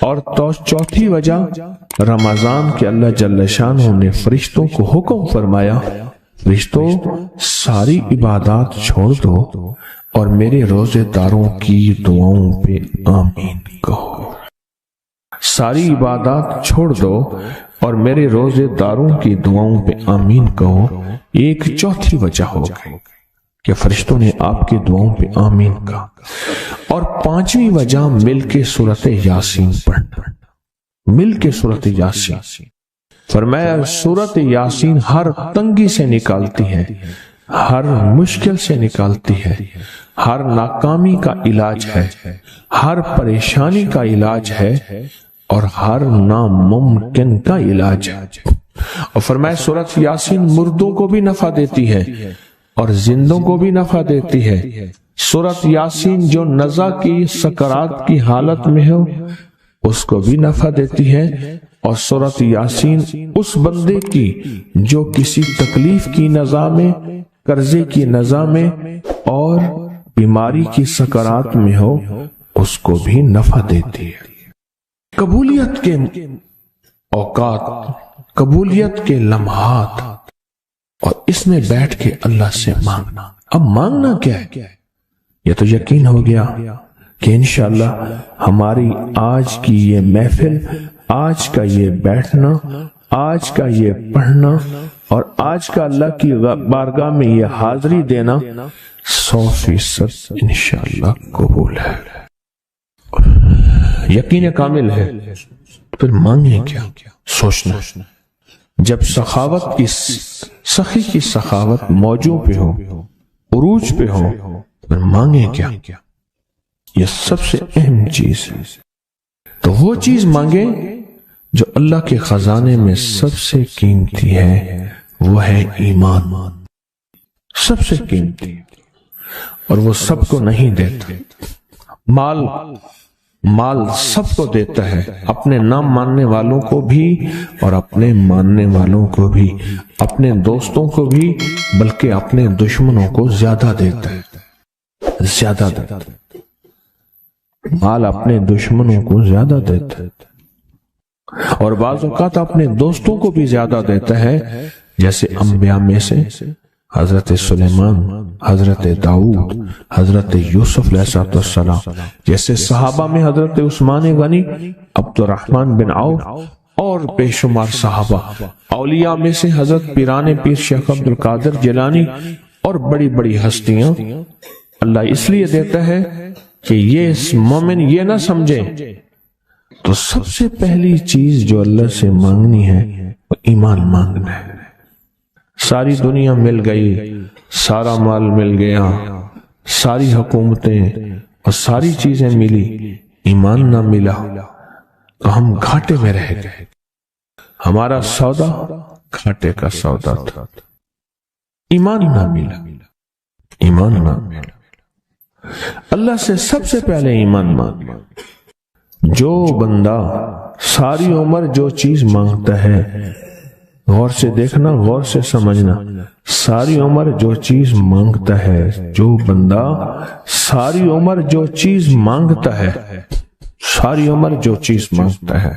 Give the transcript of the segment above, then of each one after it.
اور تو چوتھی وجہ رمضان کے اللہ جل شانہ نے فرشتوں کو حکم فرمایا فرشتوں ساری عبادات چھوڑ دو اور میرے روزے داروں کی دعاؤں پہ آمین کہو. ساری عبادات چھوڑ دو اور میرے روزے داروں کی دعاؤں پہ آمین کہو. ایک چوتھی وجہ ہو گئی کہ فرشتوں نے آپ کی دعاؤں پہ آمین کہا. اور پانچویں وجہ مل کے سورۃ یاسین پڑھنا. مل کے سورۃ یاسین فرمایا سورۃ یاسین ہر تنگی سے نکالتی ہے, ہر مشکل سے نکالتی ہے, ہر ناکامی کا علاج ہے, ہر پریشانی کا علاج ہے اور ہر ناممکن کا علاج ہے. اور فرمایا سورۃ یاسین مردوں کو بھی نفع دیتی ہے اور زندوں کو بھی نفع دیتی ہے. سورۃ یاسین جو نزع کی سکرات کی حالت میں ہو اس کو بھی نفع دیتی ہے. اور سورۃ یاسین اس بندے کی جو کسی تکلیف کی نزع میں, قرضے کی نزع میں اور بیماری کی سکرات میں ہو اس کو بھی نفع دیتی ہے. قبولیت کے اوقات, قبولیت کے لمحات, اور اس میں بیٹھ کے اللہ سے مانگنا. اب مانگنا کیا ہے؟ یہ تو یقین ہو گیا کہ انشاءاللہ ہماری آج کی یہ محفل, آج کا یہ بیٹھنا, آج کا یہ پڑھنا اور آج کا اللہ کی بارگاہ میں یہ حاضری دینا 100% انشاءاللہ قبول ہے, یقین کامل ہے. پھر مانگیں کیا؟ سوچنا. جب سخاوت کی سخی کی سخاوت موجوں پہ ہو, عروج پہ ہو, پھر مانگیں کیا؟ یہ سب سے اہم چیز ہے. تو وہ چیز مانگیں جو اللہ کے خزانے میں سب سے قیمتی ہے, وہ ہے ایمان. سب سے قیمتی, اور وہ سب کو نہیں دیتا. مال سب کو دیتا ہے, اپنے نہ ماننے والوں کو بھی اور اپنے ماننے والوں کو بھی, اپنے دوستوں کو بھی, بلکہ اپنے دشمنوں کو زیادہ دیتا ہے. زیادہ دیتا ہے مال, اپنے دشمنوں کو زیادہ دیتا ہے اور بعض اوقات اپنے دوستوں کو بھی زیادہ دیتا ہے. جیسے انبیاء میں سے حضرت سلیمان, حضرت داؤد, حضرت یوسف علیہ السلام, جیسے صحابہ میں حضرت عثمان غنی, عبد الرحمن بن عوف اور بے شمار صحابہ. اولیاء میں سے حضرت پیران پیر شیخ عبد القادر جیلانی اور بڑی بڑی ہستیاں. اللہ اس لیے دیتا ہے کہ یہ مومن یہ نہ سمجھے. تو سب سے پہلی چیز جو اللہ سے مانگنی ہے وہ ایمان مانگنا ہے. ساری دنیا مل گئی, سارا مال مل گیا, ساری حکومتیں اور ساری چیزیں ملی, ایمان نہ ملا تو ہم گھاٹے میں رہ گئے. ہمارا سودا گھاٹے کا سودا تھا. ایمان نہ ملا, ایمان نہ ملا. اللہ سے سب سے پہلے ایمان مانگنا. جو بندہ ساری عمر جو چیز مانگتا ہے, غور سے دیکھنا, غور سے سمجھنا, ساری عمر جو چیز مانگتا ہے, جو بندہ ساری عمر جو چیز مانگتا ہے, ساری عمر جو چیز مانگتا ہے,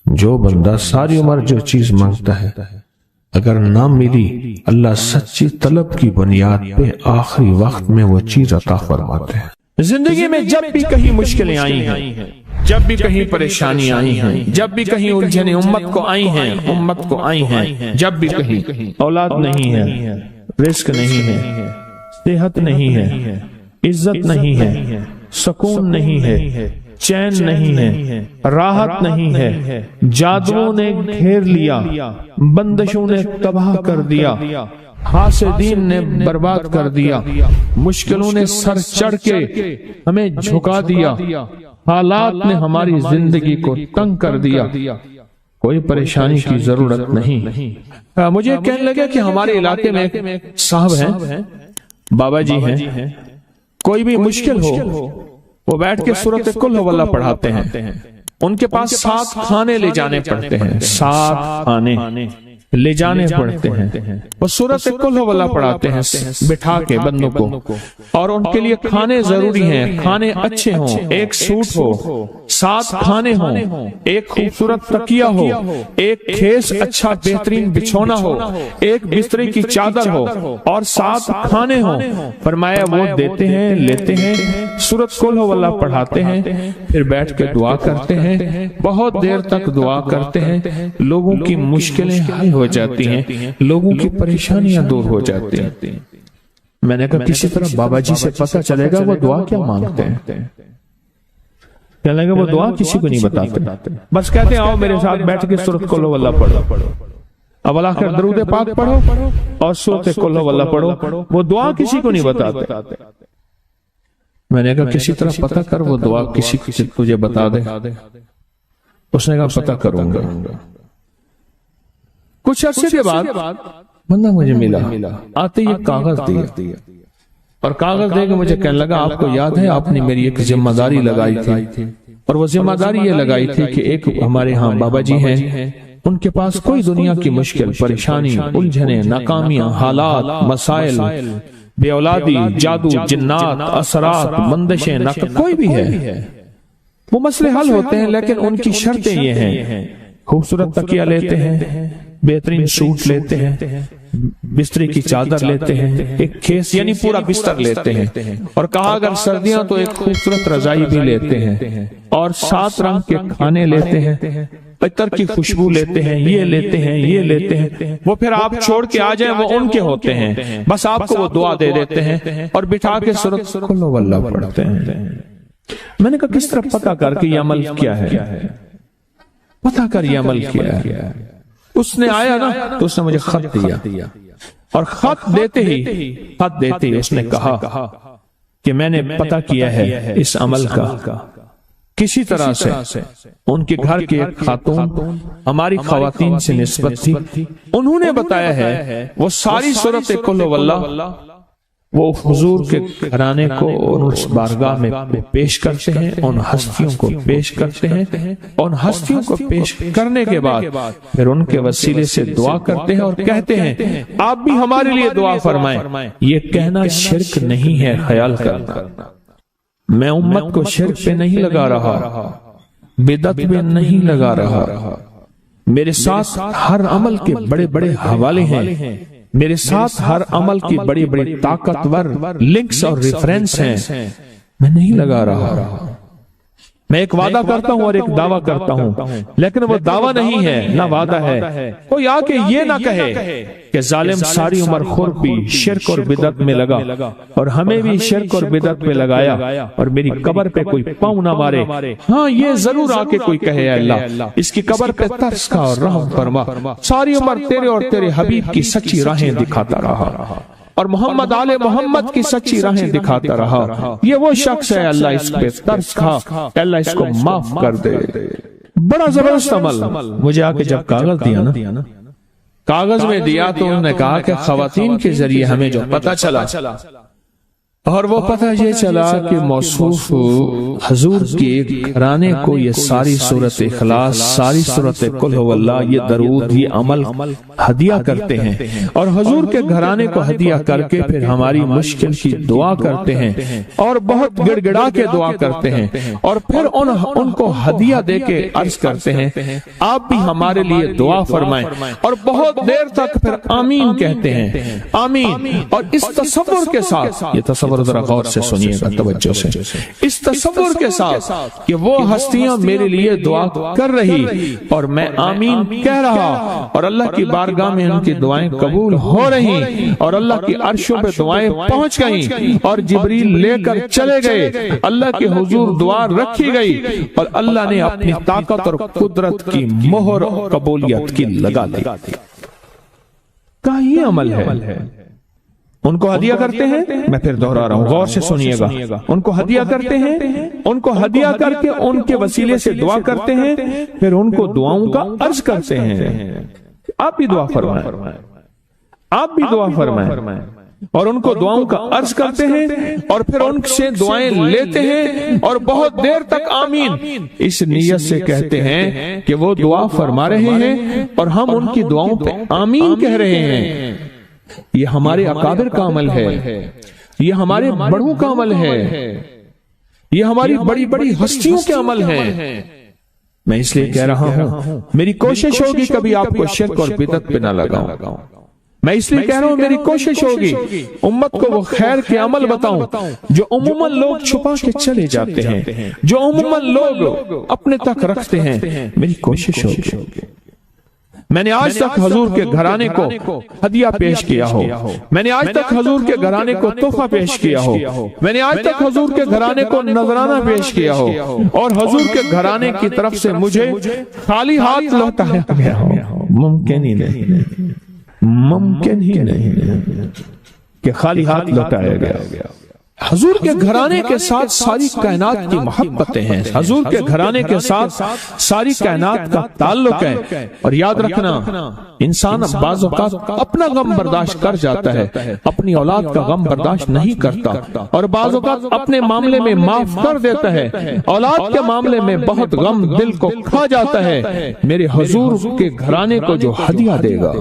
جو بندہ ساری عمر جو چیز مانگتا ہے, اگر نہ ملی اللہ سچی طلب کی بنیاد پہ آخری وقت میں وہ چیز عطا فرماتے ہیں. زندگی میں جب بھی کہیں مشکلیں آئی ہیں, جب بھی کہیں پریشانی آئی ہیں, جب بھی کہیں الجھنیں امت کو آئی ہیں, جب بھی کہیں اولاد نہیں ہے, رزق نہیں ہے, صحت نہیں ہے, عزت نہیں ہے, سکون نہیں ہے, چین نہیں ہے, راحت نہیں ہے, جادوؤں نے گھیر لیا, بندشوں نے تباہ کر دیا, حاسدین نے برباد کر دیا, مشکلوں نے سر چڑھ کے ہمیں جھکا دیا, حالات نے ہماری زندگی کو تنگ کر دیا, کوئی پریشانی کی ضرورت نہیں. مجھے کہنے لگا کہ ہمارے علاقے میں ایک صاحب ہیں, بابا جی ہیں, کوئی بھی مشکل ہو وہ بیٹھ کے سورۃ قل ہو اللہ پڑھاتے ہیں. ان کے پاس 7 کھانے لے جانے پڑتے ہیں, 7 کھانے. لے جانے پڑتے ہیں، وہ سورۃ قل ہو اللہ پڑھاتے ہیں بٹھا کے بندوں کو، اور ان کے لیے کھانے ضروری ہیں، کھانے اچھے ہوں، ایک سوٹ ہو، 7 کھانے ہوں، ایک خوبصورت تکیہ ہو، ایک کھیس اچھا بہترین بچھونا ہو، ایک بسترے کی چادر ہو، اور 7 کھانے ہوں۔ فرمایا وہ دیتے ہیں، لیتے ہیں، سورۃ قل ہو اللہ پڑھاتے ہیں، پھر بیٹھ کے دعا کرتے ہیں، بہت دیر تک دعا کرتے ہیں، لوگوں کی مشکلیں حل ہو جاتی ہیں، لوگوں کی پریشانیاں دور ہو جاتی ہیں۔ میں نے کہا کسی طرح بابا جی سے پتہ چلے گا وہ دعا کیا مانگتے ہیں، کہنے لگا وہ دعا کسی کو نہیں بتاتے، بس کہتے ہیں آؤ میرے ساتھ بیٹھ کے سورۃ قل ہو اللہ پڑھو، اب اللہ کر درود پاک پڑھو اور سورۃ قل ہو اللہ پڑھو، وہ دعا کسی کو نہیں بتاتے۔ میں نے کہا کسی طرح پتہ کر وہ دعا کسی سے تجھے بتا دے، اس نے کہا پتہ کروں گا۔ کچھ عرصے کے بعد بندہ مجھے ملا، آتے یہ کاغذ دیا، اور کاغذ دے کے مجھے کہنے لگا آپ کو یاد ہے آپ نے میری ایک ذمہ داری لگائی تھی، اور وہ ذمہ داری یہ لگائی تھی کہ ایک ہمارے ہاں بابا جی ہیں، ان کے پاس کوئی دنیا کی مشکل، پریشانی، الجھنیں، ناکامیاں، حالات، مسائل، بے اولادی، جادو، جنات، اثرات، بندشیں، کوئی بھی ہے، وہ مسئلے حل ہوتے ہیں، لیکن ان کی شرطیں یہ ہیں، خوبصورت تکیہ لیتے ہیں، بہترین سوٹ لیتے ہیں، بستری کی چادر لیتے ہیں، ایک کھیس یعنی پورا بستر لیتے ہیں، اور کہا اگر سردیاں تو ایک خوبصورت رضائی بھی لیتے ہیں، اور 7 رنگ کے کھانے لیتے ہیں، عطر کی خوشبو لیتے ہیں، یہ لیتے ہیں، یہ لیتے ہیں، وہ پھر آپ چھوڑ کے آ جائیں وہ ان کے ہوتے ہیں، بس آپ کو وہ دعا دے دیتے ہیں اور بٹھا کے سورۃ قل ہو اللہ پڑھتے ہیں۔ میں نے کہا کس طرح پتہ کر کے یہ عمل کیا ہے، پتہ کر یہ عمل کیا ہے۔ اس نے آیا نا تو اس نے مجھے خط دیا، اور خط دیتے ہی اس نے کہا کہ میں نے پتہ کیا ہے اس عمل کا، کسی طرح سے ان کے گھر کے ایک خاتون ہماری خواتین سے نسبت تھی، انہوں نے بتایا ہے وہ ساری سورۃ قل ہو اللہ وہ حضور کے گھرانے کو اور اس بارگاہ میں پیش کرتے ہیں، ان ہستیوں کو پیش کرتے ہیں، ان ہستیوں کو پیش کرنے کے بعد پھر ان کے وسیلے سے دعا کرتے ہیں اور کہتے ہیں آپ بھی ہمارے لیے دعا فرمائیں۔ یہ کہنا شرک نہیں ہے، خیال کرنا، میں امت کو شرک پہ نہیں لگا رہا، بدعت پہ نہیں لگا رہا، میرے ساتھ ہر عمل کے بڑے بڑے حوالے ہیں، میرے ساتھ ہر عمل کی بڑی بڑی طاقتور لنکس اور ریفرنس ہیں، میں نہیں لگا رہا، میں ایک وعدہ کرتا ہوں اور ایک دعویٰ کرتا ہوں، لیکن وہ دعویٰ نہیں ہے نہ وعدہ ہے۔ کوئی آ کے یہ نہ کہے کہ ظالم ساری عمر خرپی شرک اور بدعت میں لگا اور ہمیں بھی شرک اور بدعت میں لگایا اور میری قبر پہ کوئی پاؤں نہ مارے۔ ہاں یہ ضرور آ کے کوئی کہے اے اللہ اس کی قبر پہ ترس کھا اور رحم فرما، ساری عمر تیرے اور تیرے حبیب کی سچی راہیں دکھاتا رہا اور محمد آل محمد کی سچی راہیں دکھاتا رہا، یہ وہ شخص ہے اللہ اس پہ ترس کھا، اللہ اس کو معاف کر دے۔ بڑا زبردست عمل۔ مجھے آ کے جب کاغذ دیا نا، کاغذ میں دیا تو انہوں نے کہا کہ خواتین کے ذریعے ہمیں جو پتہ چلا، اور وہ پتہ یہ چلا کہ موصوف حضور کے گھرانے کو یہ ساری سورۃ اخلاص، ساری سورۃ قل ہو اللہ، یہ درود، یہ عمل ہدیہ کرتے ہیں، اور حضور کے گھرانے کو ہدیہ کر کے پھر ہماری مشکل کی دعا کرتے ہیں اور بہت گڑ گڑا کے دعا کرتے ہیں، اور پھر ان کو ہدیہ دے کے عرض کرتے ہیں آپ بھی ہمارے لیے دعا فرمائیں، اور بہت دیر تک پھر آمین کہتے ہیں، آمین، اور اس تصور کے ساتھ، یہ تصور ذرا غور سے سنیے گا توجہ سے، اس تصور کے ساتھ کہ وہ ہستیاں میرے لیے دعا کر رہی اور میں آمین کہہ رہا، اور اللہ کی بارگاہ میں ان کی دعائیں قبول ہو رہی، اور اللہ کی عرشوں پہ دعائیں پہنچ گئیں، اور جبریل لے کر چلے گئے، اللہ کے حضور دعا رکھی گئی، اور اللہ نے اپنی طاقت اور قدرت کی مہر قبولیت کی لگا دی۔ کہا یہ عمل ہے۔ ان کو ہدیہ کرتے ہیں، میں پھر دہرا رہا ہوں، غور سے سنیے گا، ان کو ہدیہ کرتے ہیں، ان کو ہدیہ کر کے ان کے وسیلے سے دعا کرتے ہیں، پھر ان کو دعاؤں کا عرض کرتے ہیں آپ بھی دعا فرمائیں، آپ بھی دعا فرمائیں۔ اور ان کو دعاؤں کا عرض کرتے ہیں اور پھر ان سے دعائیں لیتے ہیں اور بہت دیر تک آمین اس نیت سے کہتے ہیں کہ وہ دعا فرما رہے ہیں اور ہم ان کی دعاؤں پہ آمین کہہ رہے ہیں۔ یہ ہمارے اکابر کا عمل ہے، یہ ہمارے بڑوں کا عمل ہے، یہ ہماری بڑی بڑی ہستیوں کے عمل ہیں۔ میں اس لیے کہہ رہا ہوں میری کوشش ہوگی کبھی آپ کو شرک اور بدعت پہ نہ لگاؤں۔ میں اس لیے کہہ رہا ہوں میری کوشش ہوگی امت کو وہ خیر کے عمل بتاؤں جو عموماً لوگ چھپا کے چلے جاتے ہیں، جو عموماً لوگ اپنے تک رکھتے ہیں۔ میری کوشش ہوگی۔ میں نے آج تک حضور کے گھرانے کو ہدیہ پیش کیا ہو، میں نے آج تک حضور کے گھرانے کو تحفہ پیش کیا ہو، میں نے آج تک حضور کے گھرانے کو نذرانہ پیش کیا ہو، اور حضور کے گھرانے کی طرف سے مجھے خالی ہاتھ لوٹایا گیا ہو۔ ممکن ہی نہیں، ممکن ہی نہیں کہ خالی ہاتھ لوٹایا گیا۔ حضور کے گھرانے کے ساتھ ساری کائنات کی محبتیں ہیں، حضور کے گھرانے کے ساتھ ساری کائنات کا تعلق ہے۔ اور یاد رکھنا انسان بعض اوقات اپنا غم برداشت کر جاتا ہے، اپنی اولاد کا غم برداشت نہیں کرتا، اور بعض اوقات اپنے معاملے میں معاف کر دیتا ہے، اولاد کے معاملے میں بہت غم دل کو کھا جاتا ہے۔ میرے حضور کے گھرانے کو جو ہدیہ دے گا،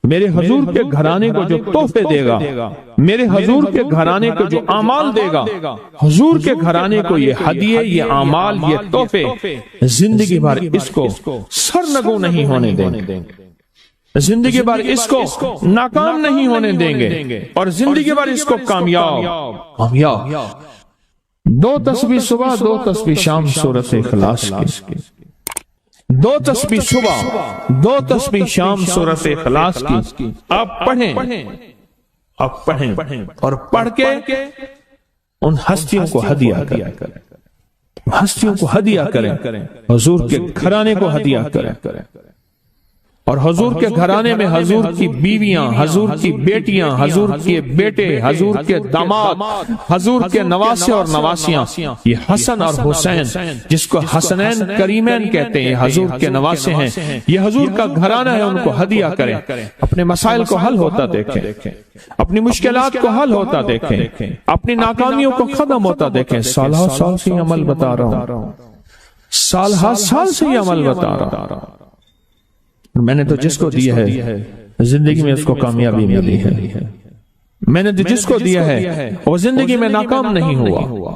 میرے حضور کے گھرانے کو جو تحفے دے گا، میرے حضور کے گھرانے کو جو اعمال دے گا، حضور کے گھرانے کو یہ ہدیے، یہ اعمال، یہ تحفے زندگی بھر اس کو سرنگو نہیں ہونے دیں گے، زندگی بھر اس کو ناکام نہیں ہونے دیں گے، اور زندگی بھر اس کو کامیاب۔ 2 تسبیح صبح، 2 تسبیح شام سورۃ اخلاص کی، 2 تسبیح صبح، 2 تسبیح شام سورۃ اخلاص کی آپ پڑھیں، آپ پڑھیں اور پڑھ کے ان ہستیوں کو ہدیہ کریں، ہستیوں کو ہدیہ کریں، حضور کے گھرانے کو ہدیہ کریں، اور حضور کے گھرانے میں حضور کی بیویاں، حضور کی بیٹیاں، حضور کے بیٹے، حضور کے داماد، حضور کے نواسے اور نواسیاں، یہ حسن اور حسین جس کو حسنین کریمین کہتے ہیں، حضور کے نواسے ہیں، یہ حضور کا گھرانہ ہے، ان کو ہدیہ کریں۔ اپنے مسائل کو حل ہوتا دیکھیں، اپنی مشکلات کو حل ہوتا دیکھیں، اپنی ناکامیوں کو ختم ہوتا دیکھیں۔ سالہ سال سے یہ عمل بتا رہا ہوں، سالہ سال سے یہ عمل بتا رہا ہوں۔ میں نے تو جس کو دیا ہے زندگی میں اس کو کامیابی ملی ہے، میں نے تو جس کو دیا ہے وہ زندگی میں ناکام نہیں ہوا۔